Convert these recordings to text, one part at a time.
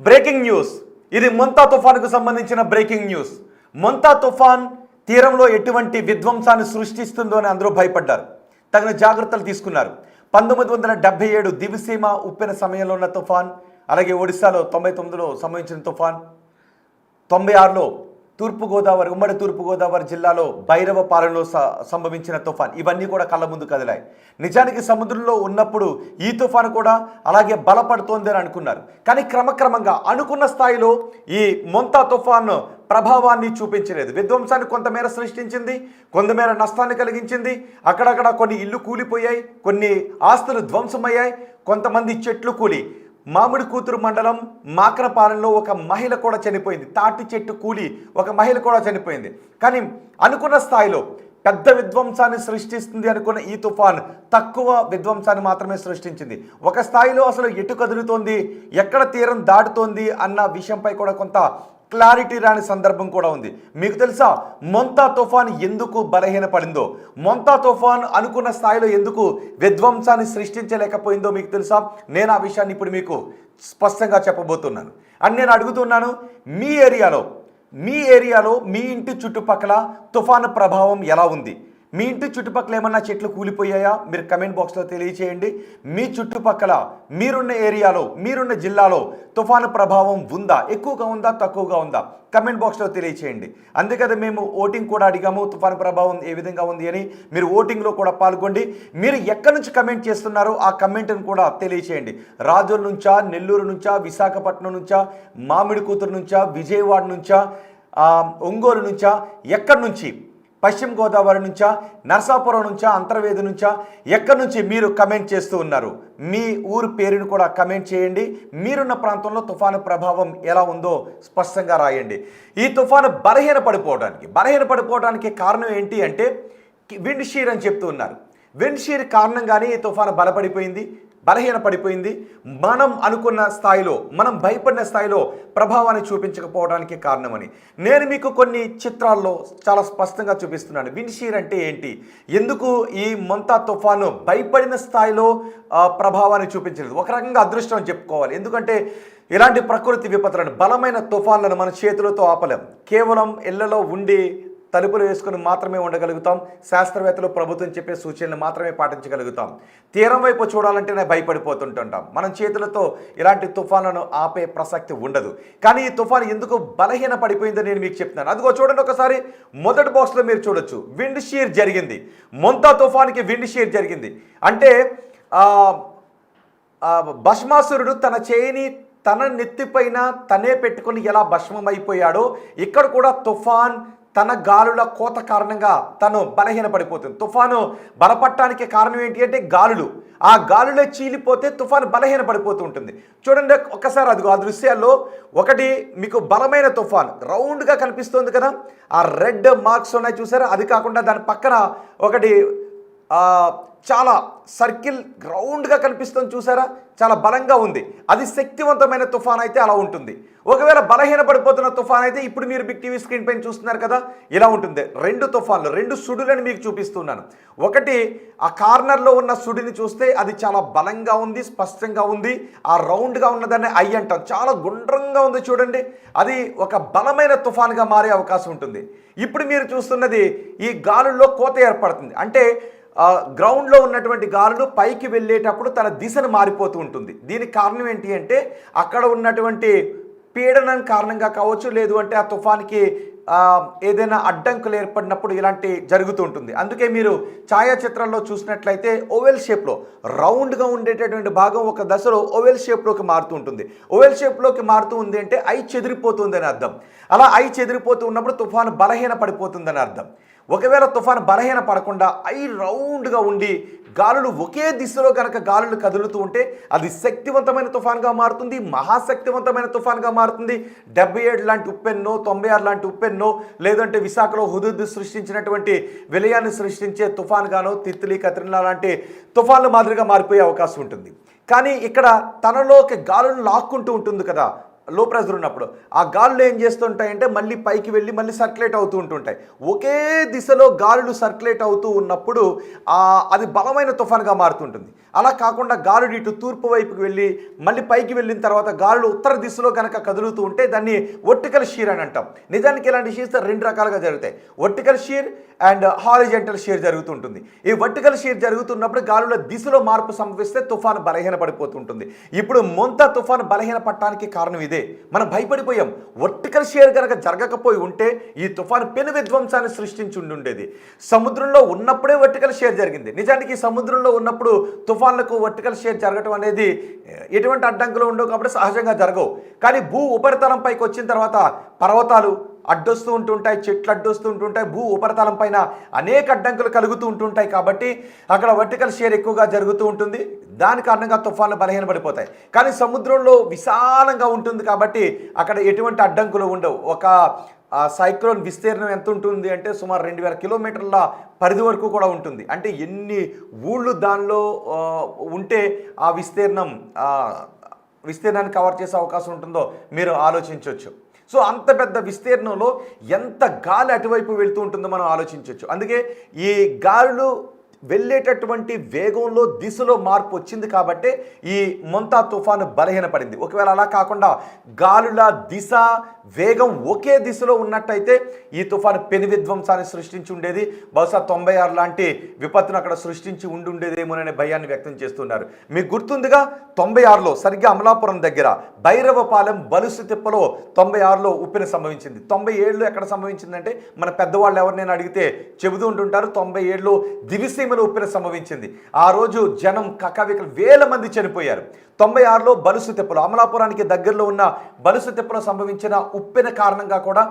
Breaking news. ఇది మొంతా తుఫానుకు సంబంధించిన బ్రేకింగ్ న్యూస్. మొంతా తుఫాన్ తీరంలో ఎటువంటి విధ్వంసాన్ని సృష్టిస్తుందో అని అందరూ భయపడ్డారు. తగిన జాగ్రత్తలు తీసుకున్నారు. 1977 దివిసీమ ఉప్పెన సమయంలో ఉన్న తుఫాన్, అలాగే ఒడిశాలో 99లో సంభవించిన తుఫాన్, 96లో తూర్పుగోదావరి ఉమ్మడి తూర్పుగోదావరి జిల్లాలో భైరవపాలెంలో సంభవించిన తుఫాన్, ఇవన్నీ కూడా కళ్ళ ముందు కదిలాయి. నిజానికి సముద్రంలో ఉన్నప్పుడు ఈ తుఫాను కూడా అలాగే బలపడుతోంది అని అనుకున్నారు. కానీ క్రమక్రమంగా అనుకున్న స్థాయిలో ఈ మొంతా తుఫాను ప్రభావాన్ని చూపించలేదు. విధ్వంసాన్ని కొంతమేర సృష్టించింది, కొంతమేర నష్టాన్ని కలిగించింది. అక్కడక్కడ కొన్ని ఇళ్ళు కూలిపోయాయి, కొన్ని ఆస్తులు ధ్వంసమయ్యాయి, కొంతమంది చెట్లు కూలి. మామిడి కూతురు మండలం మాకనపాలెంలో ఒక మహిళ కూడా చనిపోయింది. తాటి చెట్టు కూలి ఒక మహిళ కూడా చనిపోయింది. కానీ అనుకున్న స్థాయిలో పెద్ద విధ్వంసాన్ని సృష్టిస్తుంది అనుకున్న ఈ తుఫాన్ తక్కువ విధ్వంసాన్ని మాత్రమే సృష్టించింది. ఒక స్థాయిలో అసలు ఎటు కదులుతోంది, ఎక్కడ తీరం దాటుతోంది అన్న విషయంపై కూడా కొంత క్లారిటీ రాని సందర్భం కూడా ఉంది. మీకు తెలుసా మొంతా తుఫాన్ ఎందుకు బలహీనపడిందో? మొంతా తుఫాన్ అనుకున్న స్థాయిలో ఎందుకు విధ్వంసాన్ని సృష్టించలేకపోయిందో మీకు తెలుసా? నేను ఆ విషయాన్ని ఇప్పుడు మీకు స్పష్టంగా చెప్పబోతున్నాను. అని నేను అడుగుతున్నాను, మీ ఏరియాలో మీ ఇంటి చుట్టుపక్కల తుఫాను ప్రభావం ఎలా ఉంది? మీ ఇంటి చుట్టుపక్కల ఏమన్నా చెట్లు కూలిపోయాయా? మీరు కమెంట్ బాక్స్లో తెలియచేయండి. మీ చుట్టుపక్కల మీరున్న ఏరియాలో, మీరున్న జిల్లాలో తుఫాను ప్రభావం ఉందా? ఎక్కువగా ఉందా, తక్కువగా ఉందా? కమెంట్ బాక్స్లో తెలియచేయండి. అందుకని మేము ఓటింగ్ కూడా అడిగాము, తుఫాను ప్రభావం ఏ విధంగా ఉంది అని. మీరు ఓటింగ్లో కూడా పాల్గొండి. మీరు ఎక్కడి నుంచి కమెంట్ చేస్తున్నారో ఆ కమెంట్ను కూడా తెలియచేయండి. రాజోల్ నుంచా, నెల్లూరు నుంచా, విశాఖపట్నం నుంచా, మామిడి కూతురు నుంచా, విజయవాడ నుంచా, ఒంగోలు నుంచా, ఎక్కడి నుంచి, పశ్చిమ గోదావరి నుంచా, నరసాపురం నుంచా, అంతర్వేది నుంచా, ఎక్కడి నుంచి మీరు కమెంట్ చేస్తూ ఉన్నారు? మీ ఊరు పేరును కూడా కమెంట్ చేయండి. మీరున్న ప్రాంతంలో తుఫాను ప్రభావం ఎలా ఉందో స్పష్టంగా రాయండి. ఈ తుఫాను బలహీనపడిపోవడానికి కారణం ఏంటి అంటే విండ్ షీర్ అని చెప్తూ ఉన్నారు. విండ్ షీర్ కారణంగానే ఈ తుఫాను బలహీనపడిపోయింది. మనం అనుకున్న స్థాయిలో, మనం భయపడిన స్థాయిలో ప్రభావాన్ని చూపించకపోవడానికి కారణమని నేను మీకు కొన్ని చిత్రాల్లో చాలా స్పష్టంగా చూపిస్తున్నాను. విండ్ షీర్ అంటే ఏంటి, ఎందుకు ఈ మొంతా తుఫాను భయపడిన స్థాయిలో ప్రభావాన్ని చూపించలేదు? ఒక రకంగా అదృష్టం అని చెప్పుకోవాలి. ఎందుకంటే ఇలాంటి ప్రకృతి విపత్తులను, బలమైన తుఫాన్లను మన చేతులతో ఆపలేం. కేవలం ఇళ్లలో ఉండి తలుపులు వేసుకుని మాత్రమే ఉండగలుగుతాం. శాస్త్రవేత్తలు, ప్రభుత్వం చెప్పే సూచనలు మాత్రమే పాటించగలుగుతాం. తీరం వైపు చూడాలంటేనే భయపడిపోతుంటుంటాం. మనం చేతులతో ఇలాంటి తుఫాన్లను ఆపే ప్రసక్తి ఉండదు. కానీ ఈ తుఫాను ఎందుకు బలహీన పడిపోయిందో నేను మీకు చెప్తున్నాను. అదిగో చూడండి ఒకసారి. మొదటి బాక్స్లో మీరు చూడొచ్చు, విండ్ షీర్ జరిగింది. మొంతా తుఫాన్కి విండ్ షీర్ జరిగింది. అంటే భస్మాసురుడు తన చేయిని తన నెత్తిపైన తనే పెట్టుకుని ఎలా భస్మమైపోయాడో, ఇక్కడ కూడా తుఫాన్ తన గాలుల కోత కారణంగా తను బలహీనపడిపోతుంది. తుఫాను బలపడటానికి కారణం ఏంటి అంటే గాలులు. ఆ గాలులే చీలిపోతే తుఫాను బలహీనపడిపోతూ ఉంటుంది. చూడండి ఒక్కసారి అదిగో ఆ దృశ్యాల్లో ఒకటి మీకు బలమైన తుఫాన్ రౌండ్గా కనిపిస్తుంది కదా, ఆ రెడ్ మార్క్స్ ఉన్నాయి చూసారా? అది కాకుండా దాని పక్కన ఒకటి చాలా సర్కిల్ రౌండ్గా కనిపిస్తుంది చూసారా? చాలా బలంగా ఉంది. అది శక్తివంతమైన తుఫాన్ అయితే అలా ఉంటుంది. ఒకవేళ బలహీనపడిపోతున్న తుఫాన్ అయితే ఇప్పుడు మీరు బిగ్ టీవీ స్క్రీన్ పైన చూస్తున్నారు కదా, ఇలా ఉంటుంది. రెండు తుఫాన్లు, రెండు సుడులని మీకు చూపిస్తున్నాను. ఒకటి ఆ కార్నర్లో ఉన్న సుడిని చూస్తే అది చాలా బలంగా ఉంది, స్పష్టంగా ఉంది. ఆ రౌండ్గా ఉన్నదాన్ని ఐ అంటాం. చాలా గుండ్రంగా ఉంది చూడండి. అది ఒక బలమైన తుఫాన్గా మారే అవకాశం ఉంటుంది. ఇప్పుడు మీరు చూస్తున్నది ఈ గాలుల్లో కోత ఏర్పడుతుంది. అంటే గ్రౌండ్లో ఉన్నటువంటి గాలులు పైకి వెళ్ళేటప్పుడు తన దిశను మారిపోతూ ఉంటుంది. దీనికి కారణం ఏంటి అంటే అక్కడ ఉన్నటువంటి పీడనం కారణంగా కావచ్చు, లేదు అంటే ఆ తుఫాన్కి ఏదైనా అడ్డంకులు ఏర్పడినప్పుడు ఇలాంటి జరుగుతూ ఉంటుంది. అందుకే మీరు ఛాయాచిత్రంలో చూసినట్లయితే ఓవెల్ షేప్లో రౌండ్గా ఉండేటటువంటి భాగం ఒక దశలో ఓవెల్ షేప్లోకి మారుతూ ఉంటుంది. ఓవెల్ షేప్లోకి మారుతూ ఉంది అంటే ఐ చెదిరిపోతుందని అర్థం. అలా ఐ చెదిరిపోతూ ఉన్నప్పుడు తుఫాను బలహీన పడిపోతుందని అర్థం. ఒకవేళ తుఫాను బలహీన పడకుండా ఐ రౌండ్గా ఉండి గాలులు ఒకే దిశలో కనుక గాలులు కదులుతూ ఉంటే అది శక్తివంతమైన తుఫాన్గా మారుతుంది, మహాశక్తివంతమైన తుఫాన్గా మారుతుంది. 77 లాంటి ఉప్పెన్నో, 96 లాంటి ఉప్పెన్నో, లేదంటే విశాఖలో హుదూద్ సృష్టించినటువంటి విలయాన్ని సృష్టించే తుఫాన్గానో, తిత్లీ, కత్రినా లాంటి తుఫాన్ల మాదిరిగా మారిపోయే అవకాశం ఉంటుంది. కానీ ఇక్కడ తనలోకి గాలులు లాక్కుంటూ ఉంటుంది కదా, లో ప్రెజర్ ఉన్నప్పుడు ఆ గాలులు ఏం చేస్తుంటాయంటే మళ్ళీ పైకి వెళ్ళి మళ్ళీ సర్క్యులేట్ అవుతూ ఉంటుంటాయి. ఒకే దిశలో గాలులు సర్క్యులేట్ అవుతూ ఉన్నప్పుడు అది బలమైన తుఫాన్గా మారుతుంటుంది. అలా కాకుండా గాలులు ఇటు తూర్పు వైపుకి వెళ్ళి మళ్ళీ పైకి వెళ్ళిన తర్వాత గాలులు ఉత్తర దిశలో కనుక కదులుతూ ఉంటే దాన్ని వర్టికల్ షీర్ అని అంటాం. నిజానికి ఇలాంటి షీర్స్ రెండు రకాలుగా జరుగుతాయి. Vertical shear and horizontal shear జరుగుతుంటుంది. ఈ వర్టికల్ షీర్ జరుగుతున్నప్పుడు గాలుల దిశలో మార్పు సంభవిస్తే తుఫాను బలహీన పడిపోతుంటుంది. ఇప్పుడు మొంతా తుఫాను బలహీన పడటానికి కారణం ఇదే. మనం భయపడిపోయాం. వర్టికల్ షీర్ కనుక జరగకపోయి ఉంటే ఈ తుఫాను పెను విధ్వంసాన్ని సృష్టించి ఉండేది. సముద్రంలో ఉన్నప్పుడే వర్టికల్ షీర్ జరిగింది. నిజానికి సముద్రంలో ఉన్నప్పుడు తుఫాన్లకు వర్టికల్ షీర్ జరగటం అనేది ఎటువంటి అడ్డంకులు ఉండవు కాబట్టి సహజంగా జరగవు. కానీ భూ ఉపరితలం పైకి వచ్చిన తర్వాత పర్వతాలు అడ్డొస్తూ ఉంటుంటాయి, చెట్లు అడ్డొస్తూ ఉంటుంటాయి, భూ ఉపరితలం పైన అనేక అడ్డంకులు కలుగుతూ ఉంటుంటాయి. కాబట్టి అక్కడ వర్టికల్ షీర్ ఎక్కువగా జరుగుతూ ఉంటుంది. దాని కారణంగా తుఫాన్లు బలహీనపడిపోతాయి. కానీ సముద్రంలో విశాలంగా ఉంటుంది కాబట్టి అక్కడ ఎటువంటి అడ్డంకులు ఉండవు. ఒక సైక్లోన్ విస్తీర్ణం ఎంత ఉంటుంది అంటే సుమారు 2000 కిలోమీటర్ల పరిధి వరకు కూడా ఉంటుంది. అంటే ఎన్ని ఊళ్ళు దానిలో ఉంటే ఆ విస్తీర్ణాన్ని కవర్ చేసే అవకాశం ఉంటుందో మీరు ఆలోచించవచ్చు. సో అంత పెద్ద విస్తీర్ణంలో ఎంత గాలి అటువైపు వెళ్తూ ఉంటుందో మనం ఆలోచించవచ్చు. అందుకే ఈ గాలులు వెళ్ళేటటువంటి వేగంలో దిశలో మార్పు వచ్చింది కాబట్టి ఈ మొంతా తుఫాను బలహీనపడింది. ఒకవేళ అలా కాకుండా గాలుల దిశ వేగం ఒకే దిశలో ఉన్నట్టయితే ఈ తుఫాను పెను విధ్వంసాన్ని సృష్టించి ఉండేది. బహుశా 96 లాంటి విపత్తును అక్కడ సృష్టించి ఉండేదేమోననే భయాన్ని వ్యక్తం చేస్తున్నారు. మీకు గుర్తుందిగా 96లో సరిగ్గా అమలాపురం దగ్గర భైరవపాలెం బలుసు తిప్పలో 96లో ఉప్పెన సంభవించింది. 97లో ఎక్కడ సంభవించిందంటే మన పెద్దవాళ్ళు ఎవరినైనా అడిగితే చెబుతూ ఉంటుంటారు. 97లో దివిసీమలో ఉప్పెన సంభవించింది. ఆ రోజు జనం కకావికలు వేల మంది చనిపోయారు. 96లో బలుసు తిప్పలో అమలాపురానికి దగ్గరలో ఉన్న బలుసు తిప్పలో సంభవించిన ఉప్పెన కారణంగా కూడా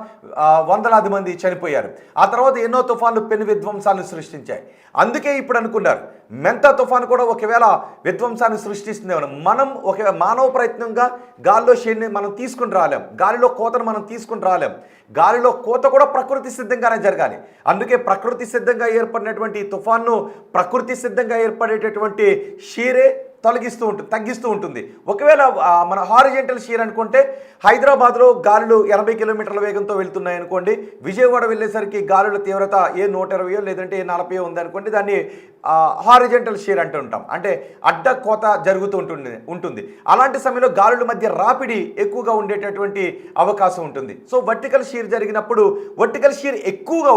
వందలాది మంది చనిపోయారు. ఆ తర్వాత ఎన్నో తుఫాన్లు పెను విధ్వంసాలను సృష్టించాయి. అందుకే ఇప్పుడు అనుకున్నారు మెంతా తుఫాను కూడా ఒకవేళ విధ్వంసాన్ని సృష్టిస్తుందేమో. మనం ఒక మానవ ప్రయత్నంగా గాలిలో షేర్ని మనం తీసుకుని రాలేం, గాలిలో కోతను మనం తీసుకుని రాలేం. గాలిలో కోత కూడా ప్రకృతి సిద్ధంగానే జరగాలి. అందుకే ప్రకృతి సిద్ధంగా ఏర్పడినటువంటి తుఫాన్ను ప్రకృతి సిద్ధంగా ఏర్పడేటటువంటి షీరే తగ్గిస్తూ ఉంటుంది. ఒకవేళ మన హారిజెంటల్ షీర్ అనుకుంటే హైదరాబాద్లో గాలులు 80 కిలోమీటర్ల వేగంతో వెళ్తున్నాయి అనుకోండి, విజయవాడ వెళ్ళేసరికి గాలుల తీవ్రత 120 లేదంటే 40 ఉంది అనుకోండి, దాన్ని హారిజెంటల్ షీర్ అంటూ ఉంటాం. అంటే అడ్డ కోత జరుగుతూ ఉంటుంది. అలాంటి సమయంలో గాలుల మధ్య రాపిడి ఎక్కువగా ఉండేటటువంటి అవకాశం ఉంటుంది. సో వర్టికల్ షీర్ జరిగినప్పుడు వర్టికల్ షీర్ ఎక్కువగా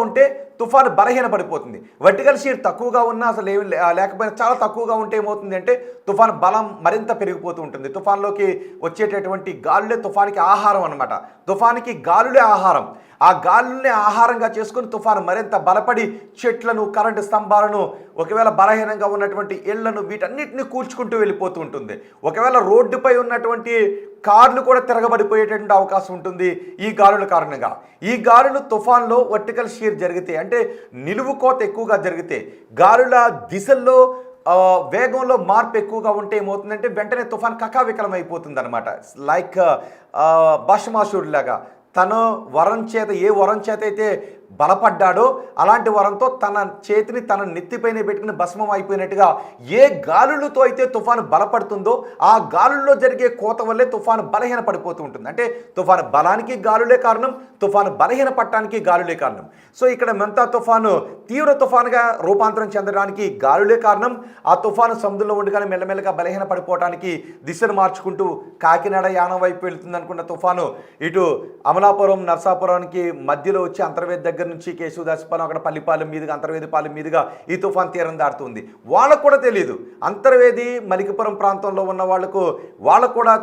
ఉంటే తుఫాను బలహీన పడిపోతుంది. వర్టికల్ షీర్ తక్కువగా ఉన్నా అసలు ఏమి లేకపోయినా చాలా తక్కువగా ఉంటే ఏమవుతుంది అంటే తుఫాను బలం మరింత పెరిగిపోతూ ఉంటుంది. తుఫాన్లోకి వచ్చేటటువంటి గాలులే తుఫానికి ఆహారం అన్నమాట. తుఫానికి గాలులే ఆహారం. ఆ గాలుల్ని ఆహారంగా చేసుకుని తుఫాను మరింత బలపడి చెట్లను, కరెంటు స్తంభాలను, ఒకవేళ బలహీనంగా ఉన్నటువంటి ఇళ్లను వీటన్నిటిని కూల్చుకుంటూ వెళ్ళిపోతూ ఉంటుంది. ఒకవేళ రోడ్డుపై ఉన్నటువంటి కార్లు కూడా తిరగబడిపోయేటటువంటి అవకాశం ఉంటుంది ఈ గాలుల కారణంగా. ఈ గాలులు తుఫాన్లో వర్టికల్ షీర్ జరిగితే అంటే నిలువు కోత ఎక్కువగా జరిగితే, గాలుల దిశల్లో వేగంలో మార్పు ఎక్కువగా ఉంటే ఏమవుతుందంటే వెంటనే తుఫాన్ కకావికలం అయిపోతుంది అనమాట. లైక్ భస్మాసురుడిలాగా తను ఏ వరం చేత అయితే బలపడ్డాడో అలాంటి వరంతో తన చేతిని తన నెత్తిపైన పెట్టుకుని భస్మం అయిపోయినట్టుగా ఏ గాలులతో అయితే తుఫాను బలపడుతుందో ఆ గాలుల్లో జరిగే కోత వల్లే తుఫాను బలహీన పడిపోతూ ఉంటుంది. అంటే తుఫాను బలానికి గాలులే కారణం, తుఫాను బలహీన పట్టడానికి గాలులే కారణం. సో ఇక్కడ మెంతా తుఫాను తీవ్ర తుఫానుగా రూపాంతరం చెందడానికి గాలులే కారణం. ఆ తుఫాను సముద్రంలో ఉండగానే మెల్లమెల్లగా బలహీన పడిపోవడానికి దిశను మార్చుకుంటూ కాకినాడ యానం వైపు వెళుతుంది అనుకున్న తుఫాను ఇటు అమలాపురం నర్సాపురానికి మధ్యలో వచ్చి అంతర్వేది దగ్గర నుంచి కేశవదాసపాలెం, అక్కడ పల్లిపాలెం మీదుగా అంతర్వేదిపాలెం మీదుగా ఈ తుఫాన్ తీరం దాటుతుంది. వాళ్ళకు కూడా తెలియదు, అంతర్వేది మలికిపురం ప్రాంతంలో ఉన్న వాళ్ళకు కూడా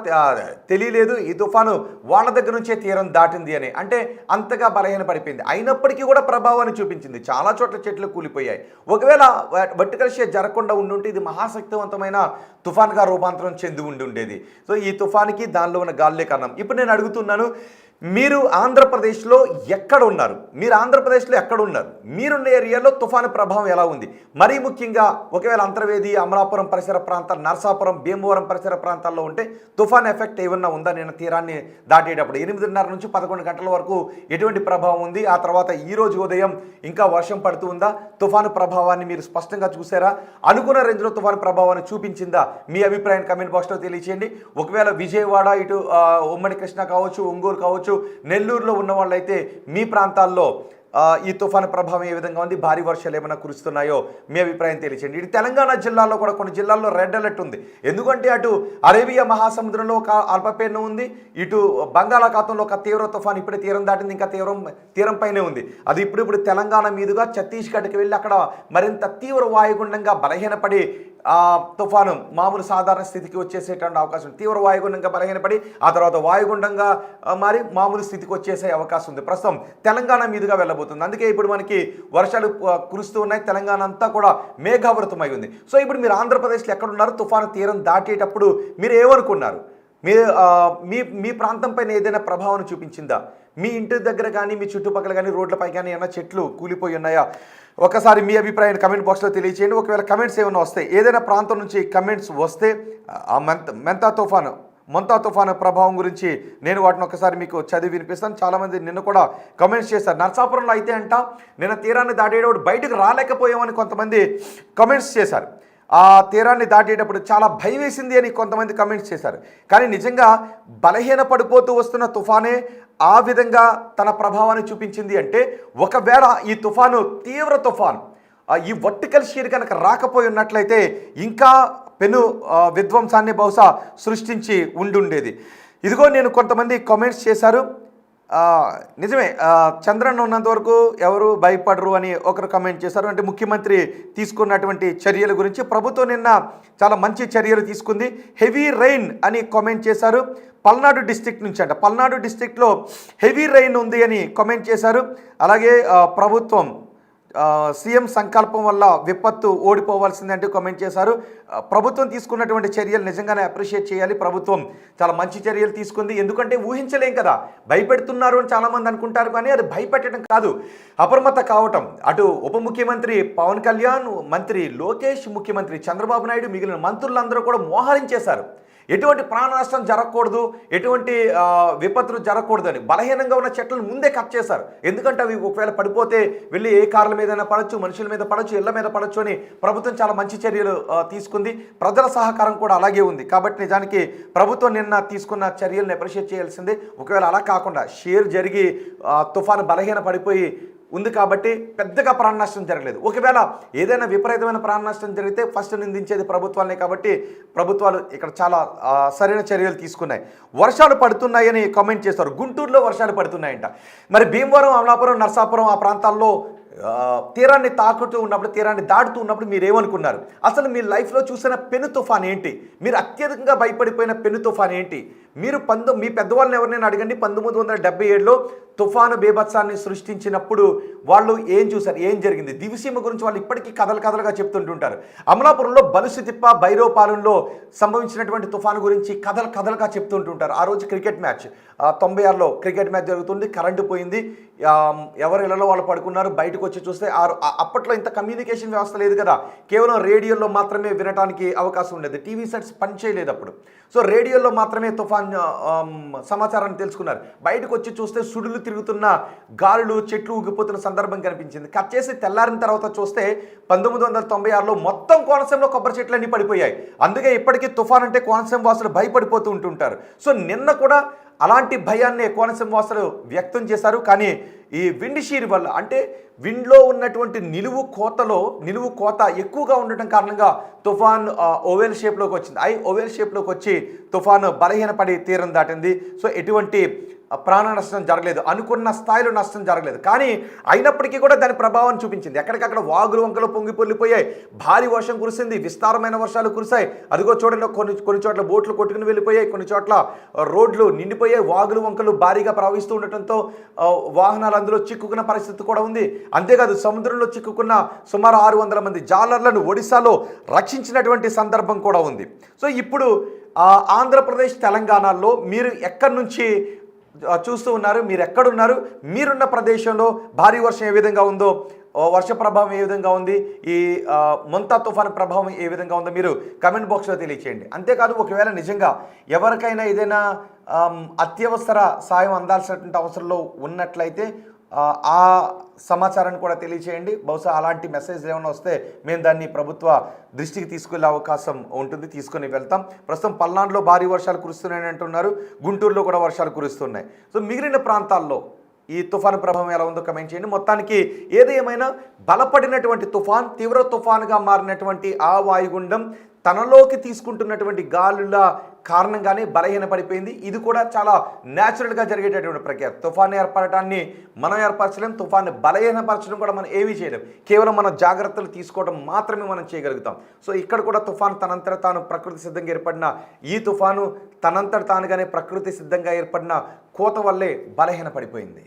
తెలియలేదు ఈ తుఫాను వాళ్ళ దగ్గర నుంచే తీరం దాటింది అని. అంటే అంతగా బలహీన పడిపోయింది. అయినప్పటికీ కూడా ప్రభావాన్ని చూపించింది. చాలా చోట్ల చెట్లు కూలిపోయాయి. ఒకవేళ వర్టికల్ షీర్ జరగకుండా ఉండుంటే ఇది మహాశక్తివంతమైన తుఫాన్గా రూపాంతరం చెంది ఉండేది. సో ఈ తుఫానికి దానిలో ఉన్న గాలులే కారణం. ఇప్పుడు నేను అడుగుతున్నాను, మీరు ఆంధ్రప్రదేశ్లో ఎక్కడ ఉన్నారు? మీరు ఆంధ్రప్రదేశ్లో ఎక్కడ ఉన్నారు? మీరున్న ఏరియాలో తుఫాను ప్రభావం ఎలా ఉంది? మరీ ముఖ్యంగా ఒకవేళ అంతర్వేది, అమలాపురం పరిసర ప్రాంతాలు, నరసాపురం, భీమవరం పరిసర ప్రాంతాల్లో ఉంటే తుఫాన్ ఎఫెక్ట్ ఏమన్నా ఉందా? నేను తీరాన్ని దాటేటప్పుడు 8:30 నుంచి 11 గంటల వరకు ఎటువంటి ప్రభావం ఉంది? ఆ తర్వాత ఈ రోజు ఉదయం ఇంకా వర్షం పడుతూ ఉందా? తుఫాను ప్రభావాన్ని మీరు స్పష్టంగా చూసారా? అనుకున్న రేంజ్లో తుఫాను ప్రభావాన్ని చూపించిందా? మీ అభిప్రాయం కమెంట్ బాక్స్లో తెలియచేయండి. ఒకవేళ విజయవాడ, ఇటు ఉమ్మడి కృష్ణ కావచ్చు, ఒంగోలు కావచ్చు, నెల్లూరులో ఉన్న వాళ్ళైతే మీ ప్రాంతాల్లో ఈ తుఫాను ప్రభావం ఏ విధంగా ఉంది? భారీ వర్షాలు ఏమైనా కురుస్తున్నాయో మీ అభిప్రాయం తెలియచేయండి. ఇటు తెలంగాణ జిల్లాలో కూడా కొన్ని జిల్లాల్లో రెడ్ అలర్ట్ ఉంది. ఎందుకంటే అటు అరేబియా మహాసముద్రంలో ఒక అల్పపీడనం ఉంది, ఇటు బంగాళాఖాతంలో ఒక తీవ్ర తుఫాను ఇప్పుడే తీరం దాటింది, ఇంకా తీరం పైనే ఉంది. అది ఇప్పుడు తెలంగాణ మీదుగా ఛత్తీస్గఢ్కి వెళ్ళి అక్కడ మరింత తీవ్ర వాయుగుండంగా బలహీనపడి తుఫాను మామూలు సాధారణ స్థితికి వచ్చేసేటువంటి అవకాశం ఉంది. తీవ్ర వాయుగుండంగా బలహీనపడి ఆ తర్వాత వాయుగుండంగా మారి మామూలు స్థితికి వచ్చేసే అవకాశం ఉంది. ప్రస్తుతం తెలంగాణ మీదుగా వెళ్ళబోతుంది. అందుకే ఇప్పుడు మనకి వర్షాలు కురుస్తూ ఉన్నాయి. తెలంగాణ అంతా కూడా మేఘావృతమై ఉంది. సో ఇప్పుడు మీరు ఆంధ్రప్రదేశ్లో ఎక్కడున్నారు? తుఫాను తీరం దాటేటప్పుడు మీరు ఏమనుకున్నారు? మీ ప్రాంతం పైన ఏదైనా ప్రభావం చూపించిందా? మీ ఇంటి దగ్గర కానీ, మీ చుట్టుపక్కల కానీ, రోడ్లపై కానీ ఏమైనా చెట్లు కూలిపోయి ఉన్నాయా? ఒకసారి మీ అభిప్రాయాన్ని కమెంట్ బాక్స్లో తెలియచేయండి. ఒకవేళ కమెంట్స్ ఏమైనా వస్తాయి, ఏదైనా ప్రాంతం నుంచి కమెంట్స్ వస్తే ఆ మొంతా తుఫాను ప్రభావం గురించి నేను వాటిని ఒకసారి మీకు చదివి వినిపిస్తాను. చాలామంది నిన్న కూడా కమెంట్స్ చేశారు. నరసాపురంలో అయితే అంట నిన్న తీరాన్ని దాటేటప్పుడు బయటకు రాలేకపోయామని కొంతమంది కమెంట్స్ చేశారు. ఆ తీరాన్ని దాటేటప్పుడు చాలా భయం వేసింది అని కొంతమంది కమెంట్స్ చేశారు. కానీ నిజంగా బలహీన పడిపోతూ వస్తున్న తుఫానే ఆ విధంగా తన ప్రభావాన్ని చూపించింది అంటే, ఒకవేళ ఈ తుఫాను తీవ్ర తుఫాను ఈ వర్టికల్ షీర్ కనుక రాకపోయి ఉన్నట్లయితే ఇంకా పెను విధ్వంసాన్ని బహుశా సృష్టించి ఉండుండేది. ఇదిగో నేను కొంతమంది కామెంట్స్ చేశారు. నిజమే, చంద్రన్ ఉన్నంత వరకు ఎవరు భయపడరు అని ఒకరు కమెంట్ చేశారు. అంటే ముఖ్యమంత్రి తీసుకున్నటువంటి చర్యల గురించి ప్రభుత్వం నిన్న చాలా మంచి చర్యలు తీసుకుంది. హెవీ రెయిన్ అని కామెంట్ చేశారు. పల్నాడు డిస్ట్రిక్ట్ నుంచి అంట, పల్నాడు డిస్ట్రిక్ట్లో హెవీ రెయిన్ ఉంది అని కామెంట్ చేశారు. అలాగే ప్రభుత్వం సీఎం సంకల్పం వల్ల విపత్తు ఓడిపోవాల్సిందంటూ కామెంట్ చేశారు. ప్రభుత్వం తీసుకున్నటువంటి చర్యలు నిజంగానే అప్రిషియేట్ చేయాలి. ప్రభుత్వం చాలా మంచి చర్యలు తీసుకుంది. ఎందుకంటే ఊహించలేం కదా, భయపెడుతున్నారు అని చాలామంది అనుకుంటారు. కానీ అది భయపెట్టడం కాదు, అప్రమత్త కావటం. అటు ఉప ముఖ్యమంత్రి పవన్ కళ్యాణ్, మంత్రి లోకేష్, ముఖ్యమంత్రి చంద్రబాబు నాయుడు, మిగిలిన మంత్రులందరూ కూడా మోహరించేశారు. ఎటువంటి ప్రాణ నష్టం జరగకూడదు, ఎటువంటి విపత్తులు జరగకూడదని బలహీనంగా ఉన్న చెట్లను ముందే కట్ చేశారు. ఎందుకంటే అవి ఒకవేళ పడిపోతే వెళ్ళి ఏ కార్ల మీదైనా పడవచ్చు, మనుషుల మీద పడవచ్చు, ఇళ్ల మీద పడవచ్చు అని ప్రభుత్వం చాలా మంచి చర్యలు తీసుకుంది. ప్రజల సహకారం కూడా అలాగే ఉంది. కాబట్టి నిజానికి ప్రభుత్వం నిన్న తీసుకున్న చర్యలను అప్రిషియేట్ చేయాల్సిందే. ఒకవేళ అలా కాకుండా షేర్ జరిగి తుఫాను బలహీన పడిపోయి ఉంది కాబట్టి పెద్దగా ప్రాణ నష్టం జరగలేదు. ఒకవేళ ఏదైనా విపరీతమైన ప్రాణ నష్టం జరిగితే ఫస్ట్ నిందించేది ప్రభుత్వాలనే. కాబట్టి ప్రభుత్వాలు ఇక్కడ చాలా సరైన చర్యలు తీసుకున్నాయి. వర్షాలు పడుతున్నాయని కామెంట్ చేస్తారు. గుంటూరులో వర్షాలు పడుతున్నాయంట. మరి భీమవరం, అమలాపురం, నరసాపురం ఆ ప్రాంతాల్లో తీరాన్ని తాకుతూ ఉన్నప్పుడు, తీరాన్ని దాటుతూ ఉన్నప్పుడు మీరు ఏమనుకున్నారు? అసలు మీ లైఫ్లో చూసిన పెను తుఫాన్ ఏంటి? మీరు అత్యధికంగా భయపడిపోయిన పెను తుఫాన్ ఏంటి? మీరు మీ పెద్దవాళ్ళని ఎవరినైనా అడగండి. 1977లో తుఫాను బీభత్సాన్ని సృష్టించినప్పుడు వాళ్ళు ఏం చూశారు, ఏం జరిగింది? దివిసీమ గురించి వాళ్ళు ఇప్పటికీ కథలుగా చెప్తుంటుంటారు. అమలాపురంలో బలుసుతిప్ప, భైరవపాలెంలో సంభవించినటువంటి తుఫాను గురించి కథలుగా చెప్తుంటుంటారు. ఆ రోజు క్రికెట్ మ్యాచ్ 96లో క్రికెట్ మ్యాచ్ జరుగుతుంది, కరెంటు పోయింది, ఎవరి ఇళ్లలో వాళ్ళు పడుకున్నారు. బయటకు వచ్చి చూస్తే అప్పట్లో ఇంత కమ్యూనికేషన్ వ్యవస్థ లేదు కదా, కేవలం రేడియోలో మాత్రమే వినడానికి అవకాశం ఉండేది. టీవీ సెట్స్ పనిచేయలేదు అప్పుడు. సో రేడియోలో మాత్రమే తుఫాన్ సమాచారాన్ని తెలుసుకున్నారు. బయటకు వచ్చి చూస్తే సుడులు తిరుగుతున్న గాలులు, చెట్లు ఊగిపోతున్న సందర్భం కనిపించింది. కట్ చేసి తెల్లారిన తర్వాత చూస్తే 1996లో మొత్తం కోనసీమలో కొబ్బరి చెట్లన్నీ పడిపోయాయి. అందుకే ఇప్పటికీ తుఫాన్ అంటే కోనసీమ వాసులు భయపడిపోతూ ఉంటుంటారు. సో నిన్న కూడా అలాంటి భయాన్ని కోనసీమ వాసులు వ్యక్తం చేశారు. కానీ ఈ విండ్ షీర్ వల్ల, అంటే విండ్లో ఉన్నటువంటి నిలువు కోత ఎక్కువగా ఉండటం కారణంగా తుఫాన్ ఓవెల్ షేప్లోకి వచ్చింది. ఓవెల్ షేప్లోకి వచ్చి తుఫాను బలహీనపడి తీరం దాటింది. సో ఎటువంటి ప్రాణ నష్టం జరగలేదు, అనుకున్న స్థాయిలో నష్టం జరగలేదు. కానీ అయినప్పటికీ కూడా దాని ప్రభావం చూపించింది. ఎక్కడికక్కడ వాగులు వంకలు పొంగి పొల్లిపోయాయి, భారీ వర్షం కురిసింది, విస్తారమైన వర్షాలు కురిశాయి. అదిగో చూడండి, కొన్ని చోట్ల బోట్లు కొట్టుకుని వెళ్ళిపోయాయి, కొన్ని చోట్ల రోడ్లు నిండిపోయాయి, వాగులు వంకలు భారీగా ప్రవహిస్తూ ఉండటంతో వాహనాలు అందులో చిక్కుకున్న పరిస్థితి కూడా ఉంది. అంతేకాదు సముద్రంలో చిక్కుకున్న సుమారు 600 మంది జాలర్లను ఒడిశాలో రక్షించినటువంటి సందర్భం కూడా ఉంది. సో ఇప్పుడు ఆంధ్రప్రదేశ్, తెలంగాణలో మీరు ఎక్కడి నుంచి చూస్తూ ఉన్నారు. మీరు ఎక్కడున్నారు, మీరున్న ప్రదేశంలో భారీ వర్షం ఏ విధంగా ఉందో, వర్ష ప్రభావం ఏ విధంగా ఉంది, ఈ మొంతా తుఫాను ప్రభావం ఏ విధంగా ఉందో మీరు కమెంట్ బాక్స్లో తెలియచేయండి. అంతేకాదు ఒకవేళ నిజంగా ఎవరికైనా ఏదైనా అత్యవసర సాయం అందాల్సినటువంటి అవసరంలో ఉన్నట్లయితే ఆ సమాచారాన్ని కూడా తెలియచేయండి. బహుశా అలాంటి మెసేజ్లు ఏమైనా వస్తే మేము దాన్ని ప్రభుత్వ దృష్టికి తీసుకెళ్లే అవకాశం ఉంటుంది, తీసుకొని వెళ్తాం. ప్రస్తుతం పల్నాడులో భారీ వర్షాలు కురుస్తున్నాయని అంటున్నారు, గుంటూరులో కూడా వర్షాలు కురుస్తున్నాయి. సో మిగిలిన ప్రాంతాల్లో ఈ తుఫాను ప్రభావం ఎలా ఉందో కమెంట్ చేయండి. మొత్తానికి ఏది ఏమైనా బలపడినటువంటి తుఫాన్, తీవ్ర తుఫానుగా మారినటువంటి ఆ వాయుగుండం తనలోకి తీసుకుంటున్నటువంటి గాలుల కారణంగానే బలహీనపడిపోయింది. ఇది కూడా చాలా న్యాచురల్గా జరిగేటటువంటి ప్రక్రియ. తుఫాను ఏర్పడటాన్ని మనం ఏర్పరచలేం, తుఫాన్ని బలహీనపరచడం కూడా మనం ఏమీ చేయలేం. కేవలం మన జాగ్రత్తలు తీసుకోవడం మాత్రమే మనం చేయగలుగుతాం. సో ఇక్కడ కూడా తుఫాను తనంతట తాను ప్రకృతి సిద్ధంగా ఏర్పడిన ఈ తుఫాను తనంతట తానుగానే ప్రకృతి సిద్ధంగా ఏర్పడిన కోత వల్లే బలహీనపడిపోయింది.